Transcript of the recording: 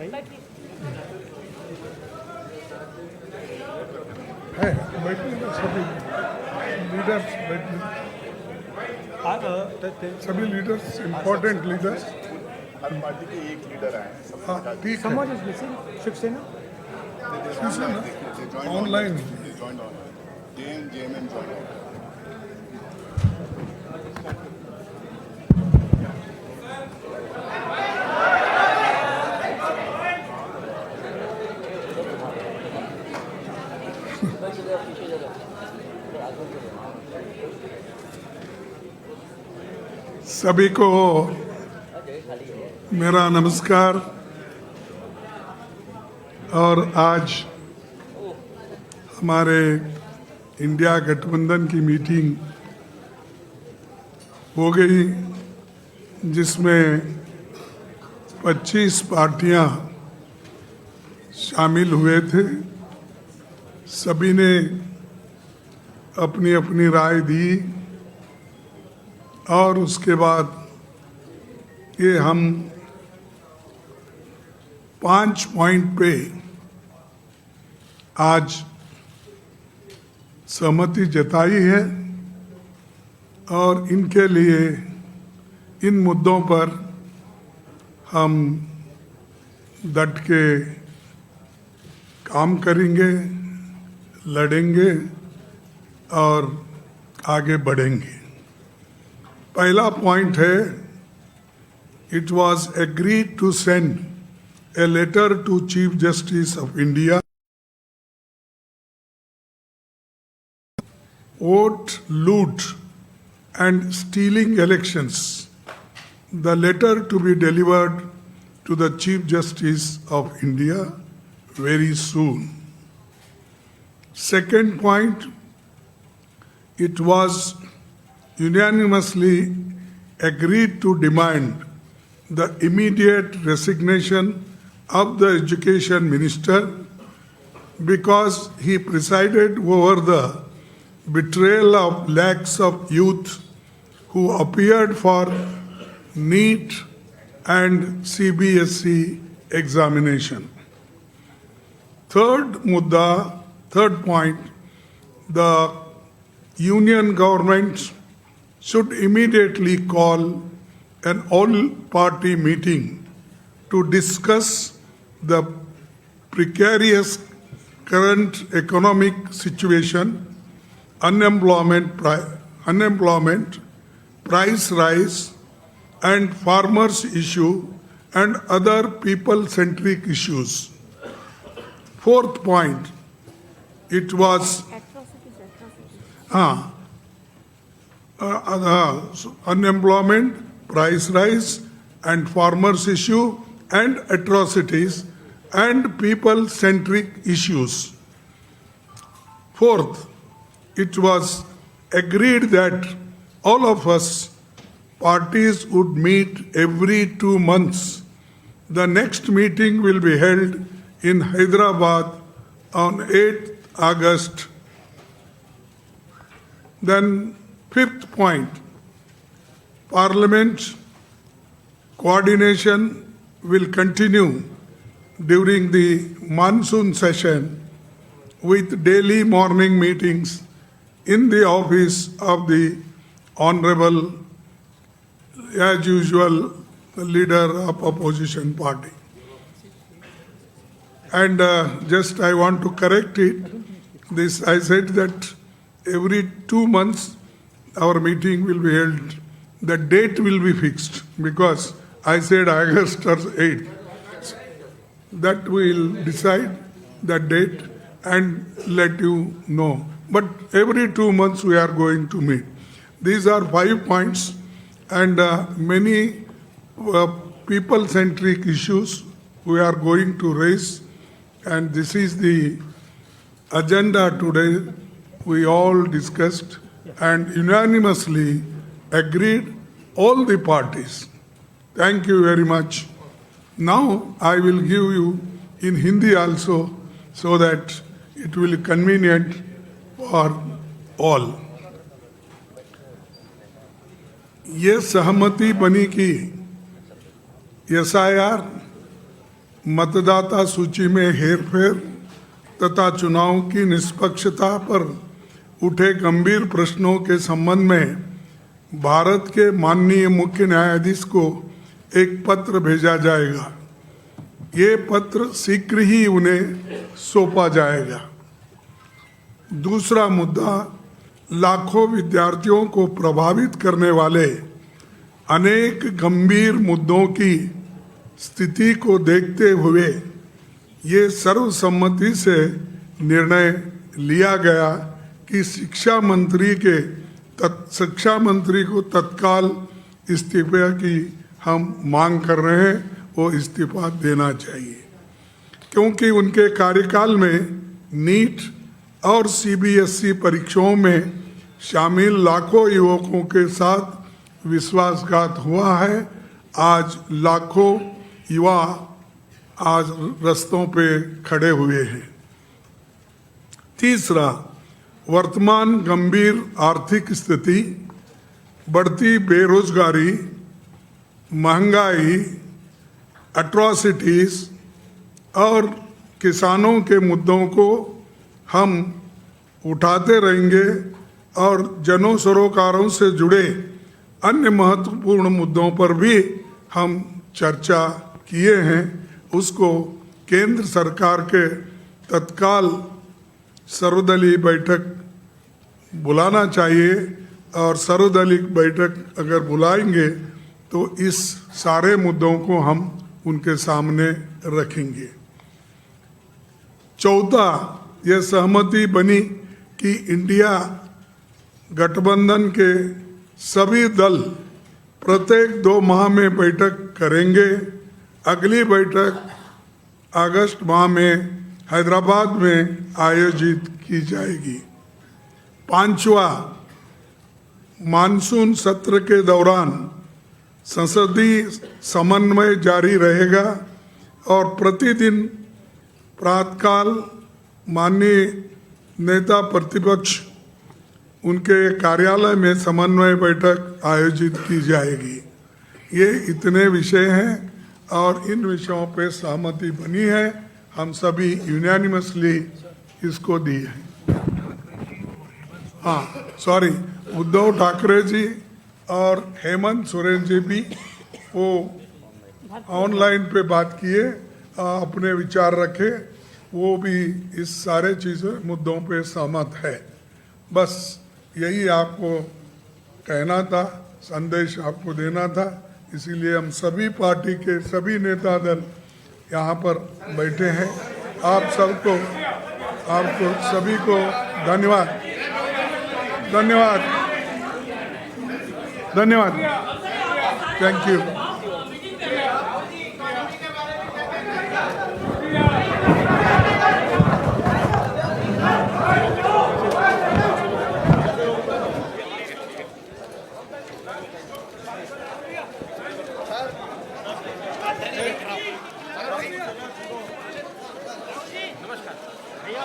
है बैठने में सभी लीडर्स बैठने सभी लीडर्स इम्पोर्टेंट लीडर्स हर पार्टी के एक लीडर आए हैं। हाँ ठीक है Someone is missing. Shiksena. Online JMM joined on. सभी को मेरा नमस्कार। और आज हमारे इंडिया गठबंधन की मीटिंग हो गई, जिसमें 25 पार्टियां शामिल हुए थे। सभी ने अपनी अपनी राय दी और उसके बाद ये हम 5 पॉइंट पे आज सहमति जताई है और इनके लिए इन मुद्दों पर हम डट के काम करेंगे, लड़ेंगे और आगे बढ़ेंगे। पहला पॉइंट है, it was agreed to send a letter to Chief Justice of India. Vote loot and stealing elections. The letter to be delivered to the Chief Justice of India very soon. Second point, it was unanimously agreed to demand the immediate resignation of the Education Minister because he presided over the betrayal of lakhs of youth who appeared for NEET and CBSE examination. Third point, the union government should immediately call an all-party meeting to discuss the precarious current economic situation, unemployment, price rise, and farmers' issue, and other people-centric issues. Fourth point, it was unemployment, price rise, and farmers' issue, and atrocities, and people-centric issues. Fourth, it was agreed that all of us parties would meet every 2 months. The next meeting will be held in Hyderabad on 8th August. Then, fifth point, Parliament coordination will continue during the monsoon session with daily morning meetings in the office of the Honorable, as usual, leader of opposition party. And just I want to correct it. This I said that every 2 months our meeting will be held. The date will be fixed because I said August or 8th. That we will decide the date and let you know. But every 2 months we are going to meet. These are 5 points and many people-centric issues we are going to raise. And this is the agenda today. We all discussed and unanimously agreed, all the parties. Thank you very much. Now I will give you in Hindi also so that it will be convenient for all. ये सहमति बनी कि SIR मतदाता सूची में हेरफेर तथा चुनाव की निष्पक्षता पर उठे गंभीर प्रश्नों के संबंध में भारत के माननीय मुख्य न्यायाधीश को एक पत्र भेजा जाएगा। ये पत्र शीघ्र ही उन्हें सौंपा जाएगा। दूसरा मुद्दा, लाखों विद्यार्थियों को प्रभावित करने वाले अनेक गंभीर मुद्दों की स्थिति को देखते हुए ये सर्वसम्मति से निर्णय लिया गया कि शिक्षा मंत्री को तत्काल इस्तीफे की हम मांग कर रहे हैं, वो इस्तीफा देना चाहिए, क्योंकि उनके कार्यकाल में नीट और सीबीएसई परीक्षाओं में शामिल लाखों युवकों के साथ विश्वासघात हुआ है। आज लाखों युवा आज रास्तों पे खड़े हुए हैं। तीसरा, वर्तमान गंभीर आर्थिक स्थिति, बढ़ती बेरोजगारी, महंगाई, एट्रॉसिटीज और किसानों के मुद्दों को हम उठाते रहेंगे और जन सरोकारों से जुड़े अन्य महत्वपूर्ण मुद्दों पर भी हम चर्चा किए हैं। उसको केंद्र सरकार के तत्काल सर्वदलीय बैठक बुलाना चाहिए और सर्वदलीय बैठक अगर बुलाएंगे तो इस सारे मुद्दों को हम उनके सामने रखेंगे। चौथा, यह सहमति बनी कि इंडिया गठबंधन के सभी दल प्रत्येक 2 माह में बैठक करेंगे। अगली बैठक अगस्त माह में हैदराबाद में आयोजित की जाएगी। पांचवा, मानसून सत्र के दौरान संसदीय समन्वय जारी रहेगा और प्रतिदिन प्रातःकाल माननीय नेता प्रतिपक्ष उनके कार्यालय में समन्वय बैठक आयोजित की जाएगी। ये इतने विषय हैं और इन विषयों पे सहमति बनी है। हम सभी यूनानिमसली इसको दी है। हाँ, सॉरी, उद्धव ठाकरे जी और हेमंत सोरेन जी भी वो ऑनलाइन पे बात किए, अपने विचार रखे, वो भी इस सारे चीज़ों मुद्दों पे सहमत है। बस यही आपको कहना था, संदेश आपको देना था, इसीलिए हम सभी पार्टी के सभी नेता दल यहाँ पर बैठे हैं। आपको सभी को धन्यवाद। Thank you. नमस्कार भैया।